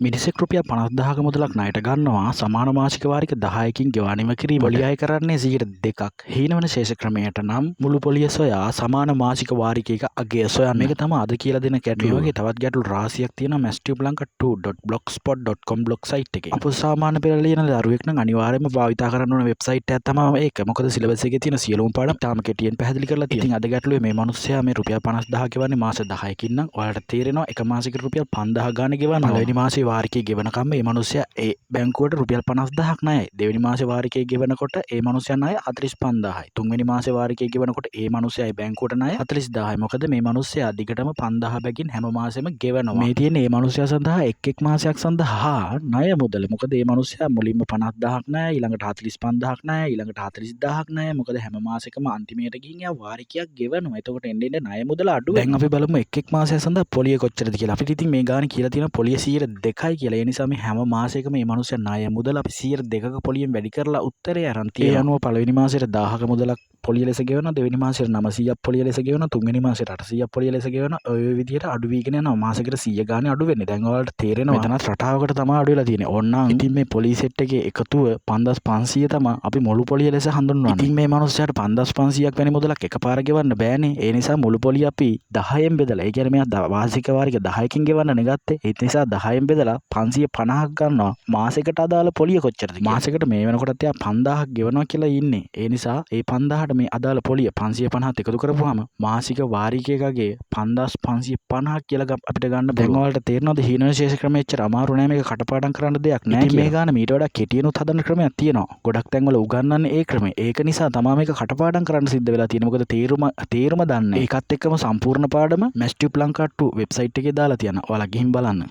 මිනිසෙක් රුපියල් 50000ක මුදලක් ණයට ගන්නවා සමාන මාසික වාරික 10කින් ගෙවානිම කිරීමට. පොලිය අය කරන්නේ 2%ක්. හීනවන ශේෂ ක්‍රමයට නම් මුළු පොලිය සොයා සමාන මාසික වාරිකයක අගය සොයන්න. මේක තමයි අද කියලා දෙන ගැටලුව. මේ වගේ තවත් ගැටලු රාශියක් තියෙනවා mathtubelanka2.blogspot.com blog site එකේ. අපො සාමාන්‍ය පෙළ ලියන දරුවෙක් නම් අනිවාර්යයෙන්ම භාවිතා කරන්න ඕන වෙබ්සයිට් එකක් තමයි මේක. මොකද සිලබස් එකේ තියෙන සියලුම පාඩම් තාම කෙටියෙන් පැහැදිලි කරලා තියෙනවා. ඉතින් අද ගැටලුවේ මේ මිනිස්සයා මේ රුපියල් 50000 ගෙවන්නේ මාස 10කින් නම් ඔයාලට තේරෙනවා එක මාසෙකට රුපියල් 5000 ගාණ ගෙවන්න. පළවෙනි මාසේ වාරිකේ ගෙවනකම් මේ මිනිස්සයා ඒ බැංකුවට රුපියල් 50000ක් ණයයි. දෙවෙනි මාසේ වාරිකේ ගෙවනකොට ඒ මිනිස්සයා ණය 45000යි. තුන්වෙනි මාසේ වාරිකේ ගෙවනකොට ඒ මිනිස්සයා ඒ බැංකුවට ණය 40000යි. මොකද මේ මිනිස්සයා දිගටම 5000 බැගින් හැම මාසෙම ගෙවනවා. මේ තියෙන මේ මිනිස්සයා සඳහා එක් මාසයක් සඳහා ණය මුදල. මොකද මේ මිනිස්සයා මුලින්ම 50000ක් ණය, ඊළඟට 45000ක් ණය, ඊළඟට 40000ක් ණය. මොකද හැම මාසෙකම අන්තිමයට ගිහින් එයා වාරිකයක් ගෙවනවා. එතකොට එන්න ණය මුදල අඩු වෙනවා. දැන් අපි බලමු එක් මාසයක් සඳහා පොලිය කොච්චරද කියලා. අපිට ඉතින් මේ ගාන කියලා තියෙන පොලිය 2%යි කියලා. ඒ නිසා මේ හැම මාසයකම මේ මිනිස්සු ණය මුදල අපි 2%ක පොලියෙන් වැඩි කරලා උත්තරේ අරන් තියෙනවා. ඒ අනුව පළවෙනි මාසෙට 1000ක මුදලක් පොලිය ලෙස ගෙවනවා, දෙවෙනි මාසෙට 900ක් පොලිය ලෙස ගෙවනවා, තුන්වෙනි මාසෙට 800ක් පොලිය ලෙස ගෙවනවා. ඔය විදිහට අඩු වීගෙන යනවා. මාසෙකට 100 ගානේ අඩු වෙන්නේ. දැන් ඔයාලට තේරෙනවා මෙතනත් රටාවකට තමයි අඩු වෙලා තියෙන්නේ. ඕන්නම් ඉතින් මේ පොලිය සෙට් එකේ එකතුව 5500 තමයි අපි මුළු පොලිය ලෙස හඳුන්වන්නේ. ඉතින් මේ මිනිස්සයාට 5500ක් වැනි මුදලක් එකපාර ගෙවන්න බෑනේ. ඒ නිසා මුළු පොලිය අපි 10න් බෙදලා, ඒ කියන්නේ මෙයා වාර්ෂික වාරික 10කින් ගෙවන්න නෙගත්තේ. ඒ නිසා 10න් බෙදලා 550ක් ගන්නවා. මාසෙකට අදාළ පොලිය කොච්චරද? මාසෙකට මේ වෙනකොටත් එයා 5000ක් ගෙවනවා කියලා ඉන්නේ. ඒ නිසා ඒ 5000ට මේ අදාළ පොලිය 550ත් එකතු කරපුවාම මාසික වාරිකයකගේ 5550ක් කියලා අපිට ගන්න පුළුවන්. දැන් ඔයාලට තේරෙනවද හීන විශේෂ ක්‍රමය එච්චර අමාරු නෑ, මේක කටපාඩම් කරන්න දෙයක් නෑ. ඉතින් මේ ගාන මීට වඩා කෙටියෙනුත් හදන ක්‍රමයක් තියෙනවා. ගොඩක් තැන්වල උගන්වන්නේ ඒ ක්‍රමය. ඒක නිසා තමයි මේක කටපාඩම් කරන්න සිද්ධ වෙලා තියෙන්නේ. මොකද තේරුම දන්නේ. ඒකත් එක්කම සම්පූර්ණ පාඩම mathtubelanka2 වෙබ්සයිට් එකේ දාලා තියෙනවා. ඔයාලා ගිහින් බලන්න.